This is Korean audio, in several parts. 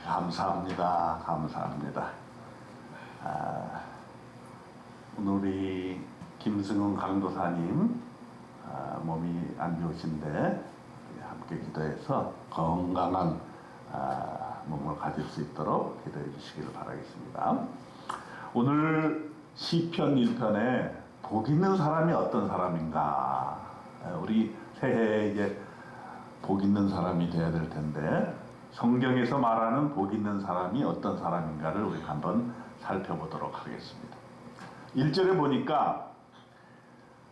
감사합니다. 감사합니다. 오늘 우리 김승훈 강도사님 몸이 안 좋으신데 함께 기도해서 건강한 몸을 가질 수 있도록 기도해 주시기를 바라겠습니다. 오늘 시편 1편에 복 있는 사람이 어떤 사람인가, 우리 새해에 이제 복 있는 사람이 되어야 될 텐데 성경에서 말하는 복 있는 사람이 어떤 사람인가를 우리가 한번 살펴보도록 하겠습니다. 1절에 보니까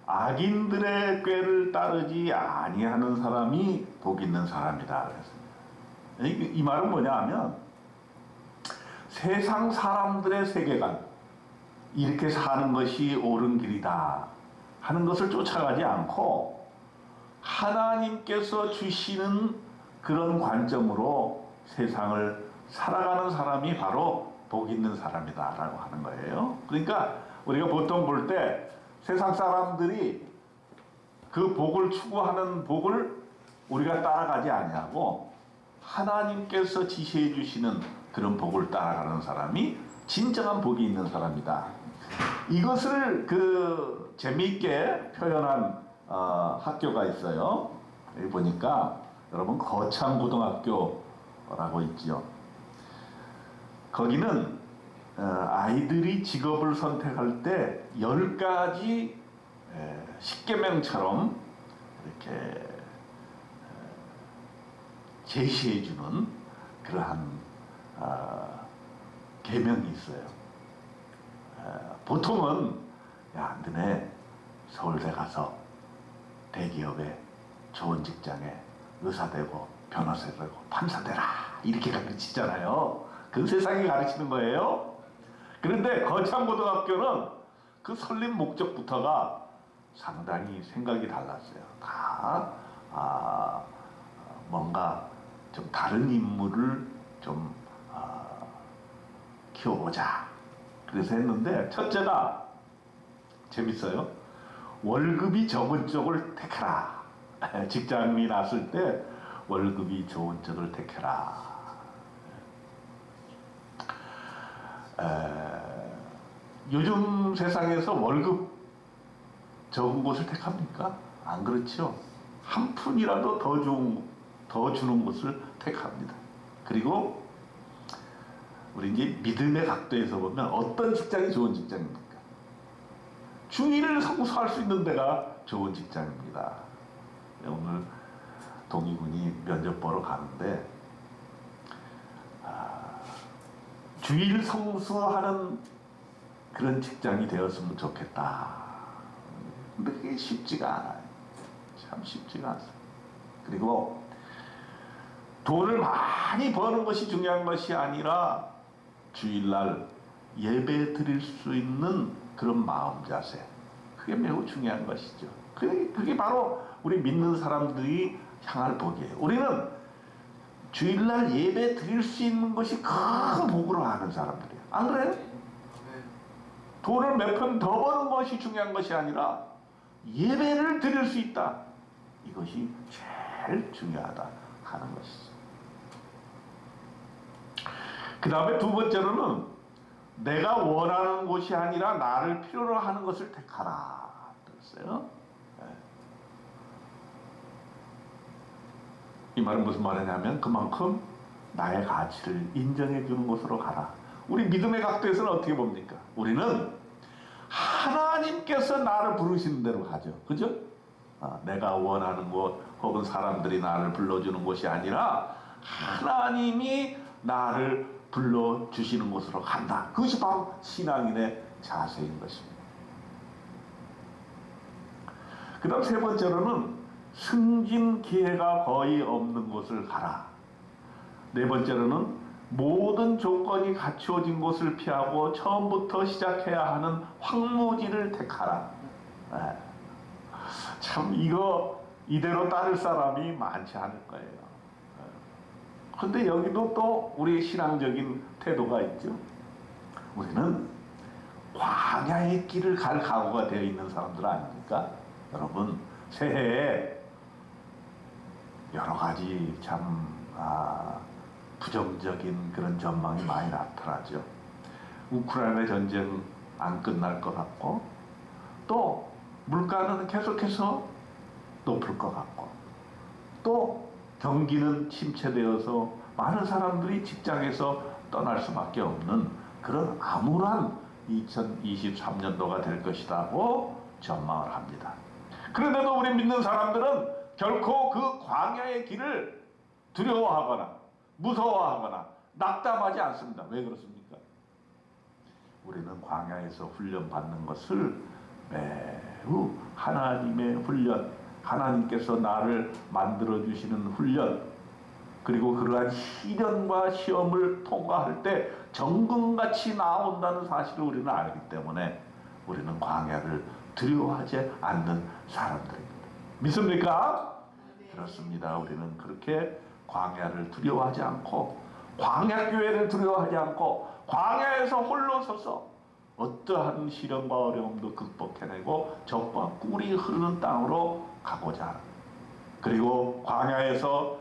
악인들의 꾀를 따르지 아니하는 사람이 복 있는 사람이다 그랬습니다. 이 말은 뭐냐 하면 세상 사람들의 세계관, 이렇게 사는 것이 옳은 길이다 하는 것을 쫓아가지 않고 하나님께서 주시는 그런 관점으로 세상을 살아가는 사람이 바로 복 있는 사람이다 라고 하는 거예요. 그러니까 우리가 보통 볼 때 세상 사람들이 그 복을 추구하는 복을 우리가 따라가지 아니하고 하나님께서 지시해 주시는 그런 복을 따라가는 사람이 진정한 복이 있는 사람이다. 이것을 재미있게 표현한 학교가 있어요. 여기 보니까 여러분 거창고등학교라고 있지요. 거기는 아이들이 직업을 선택할 때 10가지 십계명처럼 이렇게 제시해주는 그러한 계명이 있어요. 보통은 야, 너네 서울대 가서 대기업에 좋은 직장에 의사 되고 변호사 되고 판사 되라 이렇게 가르치잖아요. 그 세상이 가르치는 거예요. 그런데 거창고등학교는 그 설립 목적부터가 상당히 생각이 달랐어요. 다 뭔가 좀 다른 인물을 좀 키워보자 그래서 했는데, 첫째가 재밌어요. 월급이 적은 쪽을 택해라. 직장이 났을 때 월급이 좋은 쪽을 택해라. 요즘 세상에서 월급 적은 곳을 택합니까? 안 그렇죠. 한 푼이라도 더 주는 곳을 택합니다. 그리고 우리 이제 믿음의 각도에서 보면 어떤 직장이 좋은 직장입니까? 주일을 성수할 수 있는 데가 좋은 직장입니다. 오늘 동의군이 면접 보러 가는데 주일 성수하는 그런 직장이 되었으면 좋겠다. 근데 그게 쉽지가 않아요. 참 쉽지가 않습니다. 그리고 돈을 많이 버는 것이 중요한 것이 아니라 주일날 예배 드릴 수 있는 그런 마음 자세, 그게 매우 중요한 것이죠. 그게 바로 우리 믿는 사람들이 향할 복이에요. 우리는 주일날 예배 드릴 수 있는 것이 큰 복으로 아는 사람들이에요. 안 그래요? 돈을 몇 푼 더 버는 것이 중요한 것이 아니라 예배를 드릴 수 있다, 이것이 제일 중요하다 하는 것이죠. 그 다음에 두 번째로는 내가 원하는 곳이 아니라 나를 필요로 하는 것을 택하라 그랬어요. 이 말은 무슨 말이냐면 그만큼 나의 가치를 인정해 주는 곳으로 가라. 우리 믿음의 각도에서는 어떻게 봅니까? 우리는 하나님께서 나를 부르시는 대로 가죠. 그죠? 내가 원하는 곳 혹은 사람들이 나를 불러주는 곳이 아니라 하나님이 나를 불러주시는 곳으로 간다. 그것이 바로 신앙인의 자세인 것입니다. 그 다음 세 번째로는 승진 기회가 거의 없는 곳을 가라. 네 번째로는 모든 조건이 갖추어진 곳을 피하고 처음부터 시작해야 하는 황무지를 택하라. 참 이대로 따를 사람이 많지 않을 거예요. 근데 여기도 또 우리의 신앙적인 태도가 있죠. 우리는 광야의 길을 갈 각오가 되어 있는 사람들 아닙니까? 여러분, 새해에 여러 가지 참 부정적인 그런 전망이 많이 나타나죠. 우크라이나 전쟁 안 끝날 것 같고, 또 물가는 계속해서 높을 것 같고, 또 경기는 침체되어서 많은 사람들이 직장에서 떠날 수밖에 없는 그런 암울한 2023년도가 될 것이라고 전망을 합니다. 그런데도 우리 믿는 사람들은 결코 그 광야의 길을 두려워하거나 무서워하거나 낙담하지 않습니다. 왜 그렇습니까? 우리는 광야에서 훈련받는 것을 매우 하나님의 훈련, 하나님께서 나를 만들어주시는 훈련, 그리고 그러한 시련과 시험을 통과할 때 정금같이 나온다는 사실을 우리는 알기 때문에 우리는 광야를 두려워하지 않는 사람들입니다. 믿습니까? 그렇습니다. 우리는 그렇게 광야를 두려워하지 않고, 광야교회를 두려워하지 않고, 광야에서 홀로 서서 어떠한 시련과 어려움도 극복해내고 적과 꿀이 흐르는 땅으로 가고자 합니다. 그리고 광야에서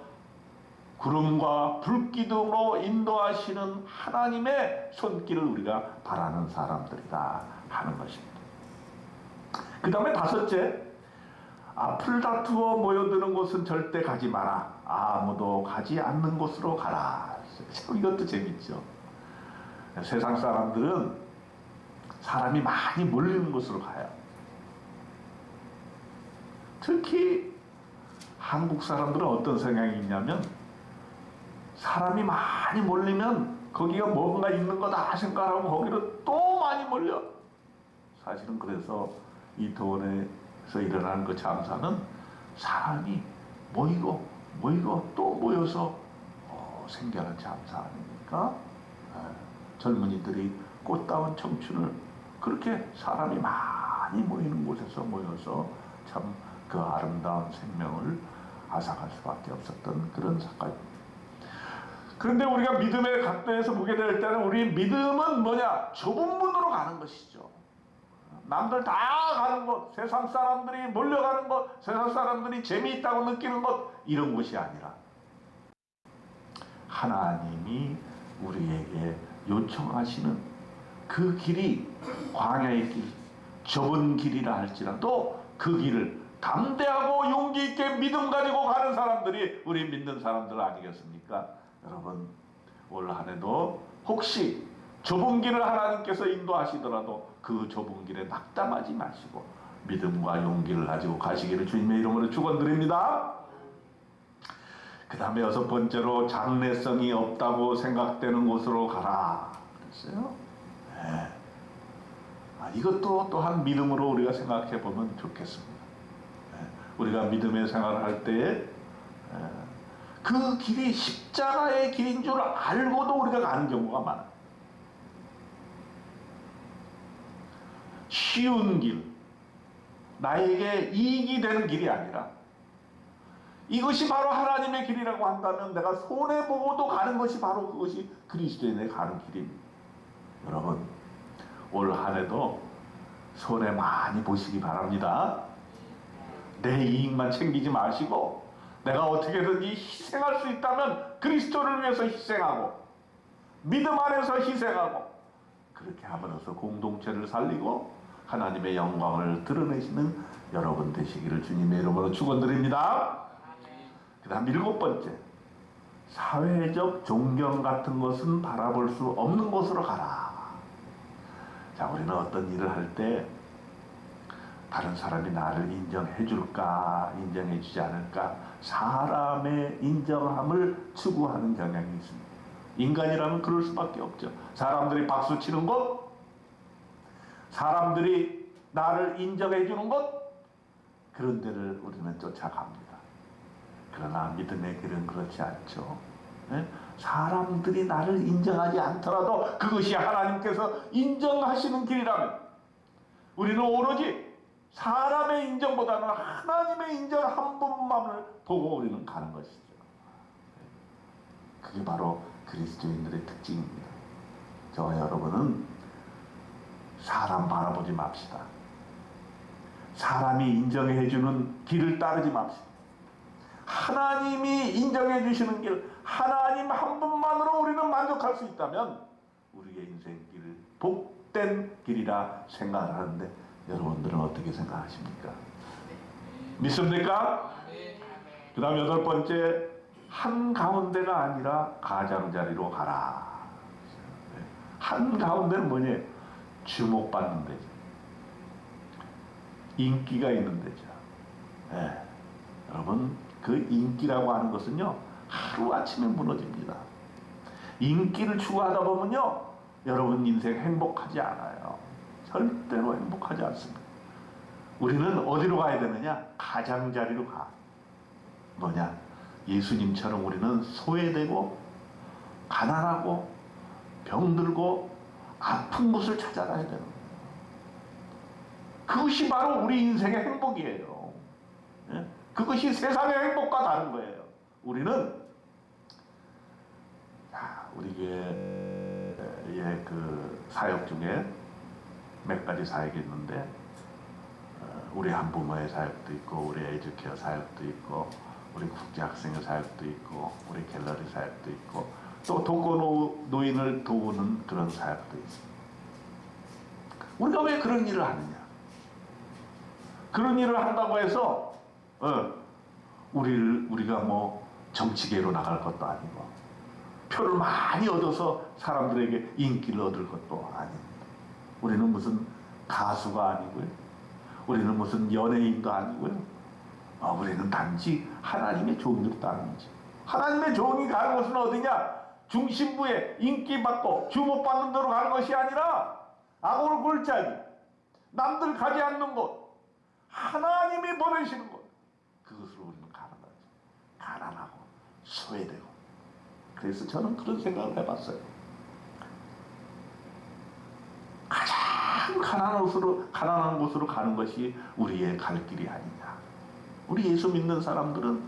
구름과 불기둥으로 인도하시는 하나님의 손길을 우리가 바라는 사람들이다 하는 것입니다. 그 다음에 다섯째, 앞을 다투어 모여드는 곳은 절대 가지 마라. 아무도 가지 않는 곳으로 가라. 참 이것도 재밌죠. 세상 사람들은 사람이 많이 몰리는 곳으로 가요. 특히 한국 사람들은 어떤 성향이 있냐면, 사람이 많이 몰리면 거기가 뭔가 있는 거다 생각하고 거기로 또 많이 몰려. 사실은 그래서 이태원에서 일어나는 그 잠사는 사람이 모이고 또 모여서 생겨난 잠사 아닙니까? 젊은이들이 꽃다운 청춘을 그렇게 사람이 많이 모이는 곳에서 모여서 참 그 아름다운 생명을 앗아갈 수밖에 없었던 그런 사건입니다. 그런데 우리가 믿음의 각도에서 보게 될 때는 우리 믿음은 뭐냐? 좁은 문으로 가는 것이죠. 남들 다 가는 곳, 세상 사람들이 몰려가는 곳, 세상 사람들이 재미있다고 느끼는 곳, 이런 곳이 아니라 하나님이 우리에게 요청하시는 그 길이 광야의 길, 좁은 길이라 할지라도 그 길을 담대하고 용기 있게 믿음 가지고 가는 사람들이 우리 믿는 사람들 아니겠습니까? 여러분, 올 한 해도 혹시 좁은 길을 하나님께서 인도하시더라도 그 좁은 길에 낙담하지 마시고 믿음과 용기를 가지고 가시기를 주님의 이름으로 축원드립니다. 그 다음에 여섯 번째로, 장래성이 없다고 생각되는 곳으로 가라 그랬어요. 네. 이것도 또한 믿음으로 우리가 생각해 보면 좋겠습니다. 네. 우리가 믿음의 생활을 할 때에 그 길이 십자가의 길인 줄 알고도 우리가 가는 경우가 많아요. 쉬운 길, 나에게 이익이 되는 길이 아니라 이것이 바로 하나님의 길이라고 한다면 내가 손해보고도 가는 것이 바로 그것이 그리스도인의 가는 길입니다. 여러분, 올 한 해도 손해 많이 보시기 바랍니다. 내 이익만 챙기지 마시고 내가 어떻게든지 희생할 수 있다면 그리스도를 위해서 희생하고 믿음 안에서 희생하고 그렇게 함으로써 공동체를 살리고 하나님의 영광을 드러내시는 여러분 되시기를 주님의 이름으로 축원드립니다. 그 다음 일곱 번째, 사회적 존경 같은 것은 바라볼 수 없는 곳으로 가라. 자, 우리는 어떤 일을 할 때 다른 사람이 나를 인정해 줄까, 인정해 주지 않을까, 사람의 인정함을 추구하는 경향이 있습니다. 인간이라면 그럴 수밖에 없죠. 사람들이 박수 치는 것, 사람들이 나를 인정해 주는 것, 그런 데를 우리는 쫓아갑니다. 그러나 믿음의 길은 그렇지 않죠. 네? 사람들이 나를 인정하지 않더라도 그것이 하나님께서 인정하시는 길이라면 우리는 오로지 사람의 인정보다는 하나님의 인정 한 분만을 보고 우리는 가는 것이죠. 그게 바로 그리스도인들의 특징입니다. 저와 여러분은 사람 바라보지 맙시다. 사람이 인정해주는 길을 따르지 맙시다. 하나님이 인정해 주시는 길, 하나님 한 분만으로 우리는 만족할 수 있다면 우리의 인생길 복된 길이라 생각을 하는데 여러분들은 어떻게 생각하십니까? 믿습니까? 그 다음 8번째, 한가운데가 아니라 가장자리로 가라. 한가운데는 뭐냐? 주목받는 데죠. 인기가 있는 데죠. 네. 여러분, 그 인기라고 하는 것은요, 하루아침에 무너집니다. 인기를 추구하다 보면요, 여러분 인생 행복하지 않아요. 절대로 행복하지 않습니다. 우리는 어디로 가야 되느냐? 가장자리로 가. 뭐냐? 예수님처럼 우리는 소외되고 가난하고 병들고 아픈 곳을 찾아가야 되는 거예요. 그것이 바로 우리 인생의 행복이에요. 예? 그것이 세상의 행복과 다른 거예요. 우리는 우리 교회의 그 사역 중에 몇 가지 사역이 있는데 우리 한부모의 사역도 있고 우리 에듀케어 사역도 있고 우리 국제학생의 사역도 있고 우리 갤러리 사역도 있고 또 독거노인을 도우는 그런 사역도 있습니다. 우리가 왜 그런 일을 하느냐? 그런 일을 한다고 해서 우리가 뭐 정치계로 나갈 것도 아니고 표를 많이 얻어서 사람들에게 인기를 얻을 것도 아닙니다. 우리는 무슨 가수가 아니고요. 우리는 무슨 연예인도 아니고요. 우리는 단지 하나님의 종일 따르지. 하나님의 종이 가는 곳은 어디냐? 중심부에 인기받고 주목받는 데로 가는 것이 아니라 악어로 골짜기, 남들 가지 않는 곳, 하나님이 보내시는 곳, 그것으로 우리는 가는 거죠. 가난하고 소외되고. 그래서 저는 그런 생각을 해봤어요. 가장 가난한 곳으로 가는 것이 우리의 갈 길이 아니냐. 우리 예수 믿는 사람들은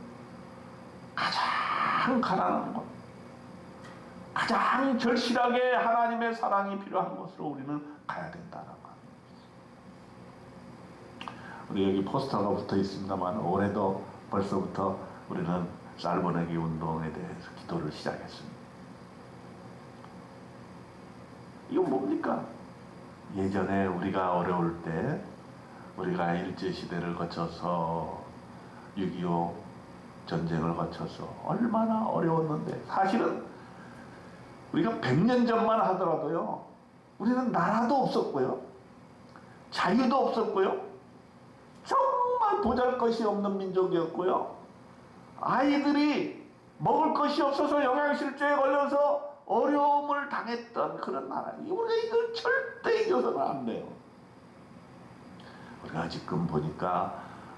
가장 가난한 곳, 가장 절실하게 하나님의 사랑이 필요한 곳으로 우리는 가야 된다는 거. 우리 여기 포스터가 붙어 있습니다만 올해도 벌써부터 우리는 쌀 보내기 운동에 대해서 기도를 시작했습니다. 이거 뭡니까? 예전에 우리가 어려울 때 우리가 일제시대를 거쳐서 6.25 전쟁을 거쳐서 얼마나 어려웠는데 사실은 우리가 100년 전만 하더라도요 우리는 나라도 없었고요 자유도 없었고요 정말 보잘것이 없는 민족이었고요 아이들이 먹을 것이 없어서 영양실조에 걸려서 어려움을 당했던 그런 나라. 우리가 이걸 절대 잊어서는 안 돼요. 우리가 지금 보니까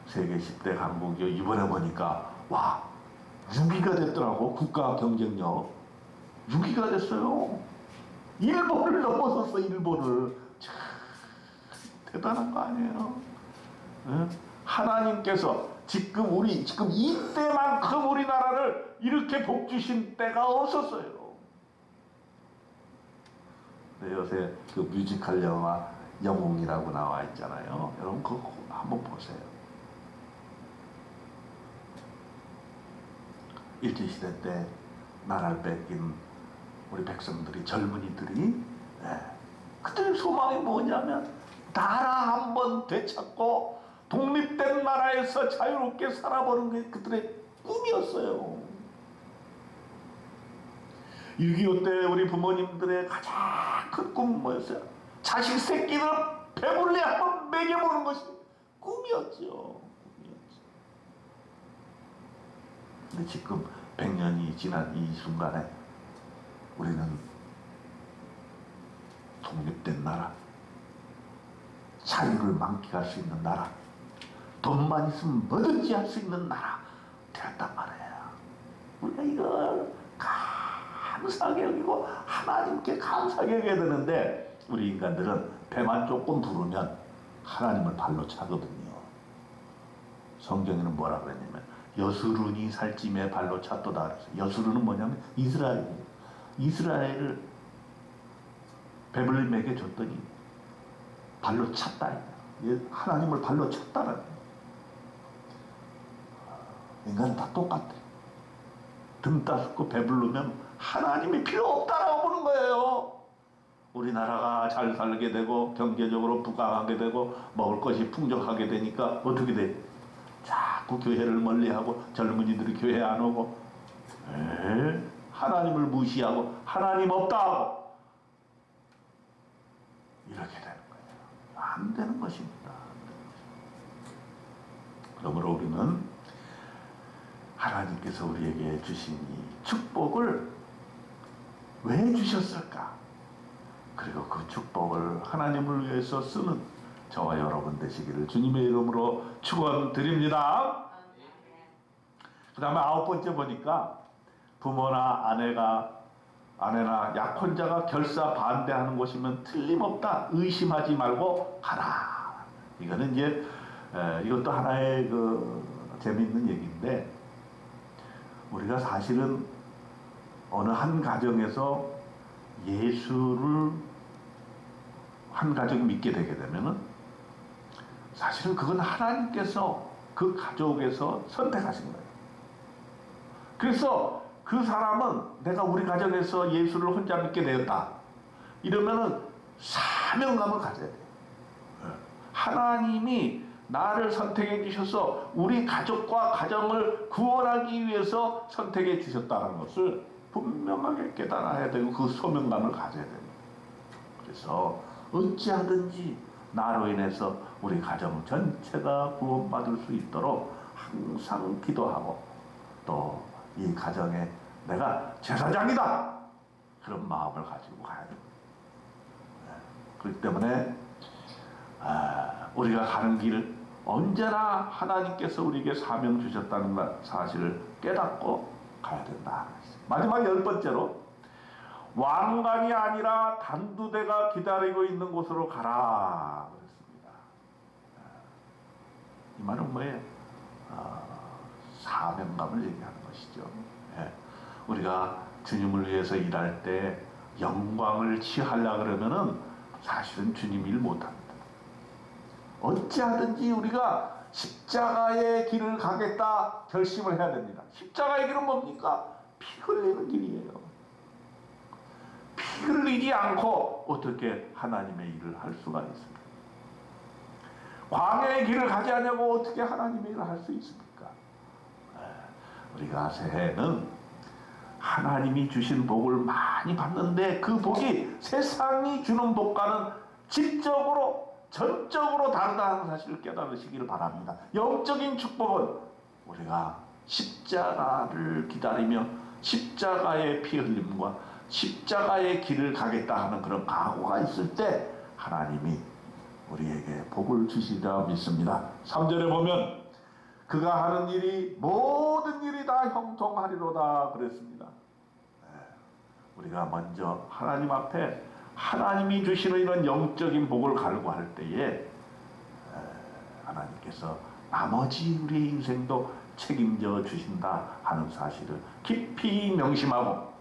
세계 10대 강국이 이번에 보니까 와 6위가 됐더라고. 국가 경쟁력 6위가 됐어요. 일본을 넘어섰어. 일본을. 참 대단한 거 아니에요. 네? 하나님께서 지금 이때만큼 우리나라를 이렇게 복 주신 때가 없었어요. 네, 요새 그 뮤지컬 영화 영웅이라고 나와 있잖아요. 여러분 그거 한번 보세요. 일제시대 때 나라를 뺏긴 우리 백성들이 젊은이들이 그들의 소망이 뭐냐면 나라 한번 되찾고 독립된 나라에서 자유롭게 살아보는 게 그들의 꿈이었어요. 6.25 때 우리 부모님들의 가장 큰 꿈은 뭐였어요? 자식 새끼들 배불리 한번 먹여보는 것이 꿈이었죠. 근데 지금 100년이 지난 이 순간에 우리는 독립된 나라, 자유를 만끽할 수 있는 나라, 돈만 있으면 뭐든지 할 수 있는 나라 되었단 말이에요. 우리가 이걸 감사하게 여기고 하나님께 감사하게 여겨야 되는데 우리 인간들은 배만 조금 부르면 하나님을 발로 차거든요. 성경에는 뭐라 그랬냐면 여수룬이 살찜에 발로 찼도다 그랬어요. 여수룬은 뭐냐면 이스라엘을 배불리 먹여줬더니 발로 찼다. 하나님을 발로 찼다는 거예요. 인간은 다 똑같아. 등 따숩고 배부르면 하나님이 필요 없다라고 보는 거예요. 우리나라가 잘 살게 되고 경제적으로 부강하게 되고 먹을 것이 풍족하게 되니까 어떻게 돼? 자꾸 교회를 멀리하고 젊은이들이 교회 안 오고 하나님을 무시하고 하나님 없다 하고 이렇게 되는 거예요. 안 되는 것입니다. 그러므로 우리는 하나님께서 우리에게 주신 이 축복을 왜 주셨을까? 그리고 그 축복을 하나님을 위해서 쓰는 저와 여러분 되시기를 주님의 이름으로 축원드립니다. 그 다음에 9번째 보니까 부모나 아내나 약혼자가 결사 반대하는 곳이면 틀림없다. 의심하지 말고 가라. 이거는 이제 이것도 하나의 재미있는 얘기인데, 우리가 사실은 어느 한 가정에서 예수를 한 가정이 믿게 되게 되면은 사실은 그건 하나님께서 그 가족에서 선택하신 거예요. 그래서 그 사람은 내가 우리 가정에서 예수를 혼자 믿게 되었다 이러면은 사명감을 가져야 돼요. 하나님이 나를 선택해 주셔서 우리 가족과 가정을 구원하기 위해서 선택해 주셨다는 것을 분명하게 깨달아야 되고 그 소명감을 가져야 됩니다. 그래서 어찌하든지 나로 인해서 우리 가정 전체가 구원받을 수 있도록 항상 기도하고 또 이 가정에 내가 제사장이다 그런 마음을 가지고 가야 됩니다. 그렇기 때문에 우리가 가는 길 언제나 하나님께서 우리에게 사명 주셨다는 사실을 깨닫고 가야 된다. 마지막 10번째로 왕관이 아니라 단두대가 기다리고 있는 곳으로 가라 그랬습니다. 이 말은 뭐예요? 사명감을 얘기하는 것이죠. 우리가 주님을 위해서 일할 때 영광을 취하려고 그러면은 사실은 주님 일 못합니다. 어찌하든지 우리가 십자가의 길을 가겠다 결심을 해야 됩니다. 십자가의 길은 뭡니까? 피 흘리는 길이에요. 피 흘리지 않고 어떻게 하나님의 일을 할 수가 있습니까? 광야의 길을 가지 않냐고 어떻게 하나님의 일을 할 수 있습니까? 우리가 새해는 하나님이 주신 복을 많이 받는데 그 복이 세상이 주는 복과는 질적으로 전적으로 다르다는 사실을 깨달으시기를 바랍니다. 영적인 축복은 우리가 십자가를 기다리며 십자가의 피 흘림과 십자가의 길을 가겠다 하는 그런 각오가 있을 때 하나님이 우리에게 복을 주시리라 믿습니다. 3절에 보면 그가 하는 일이 모든 일이 다 형통하리로다 그랬습니다. 우리가 먼저 하나님 앞에 하나님이 주시는 이런 영적인 복을 갈구할 때에 하나님께서 나머지 우리의 인생도 책임져 주신다 하는 사실을 깊이 명심하고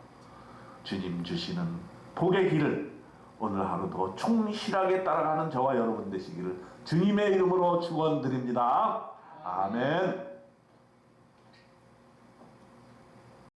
주님 주시는 복의 길을 오늘 하루도 충실하게 따라가는 저와 여러분 되시기를 주님의 이름으로 축원드립니다. 아멘.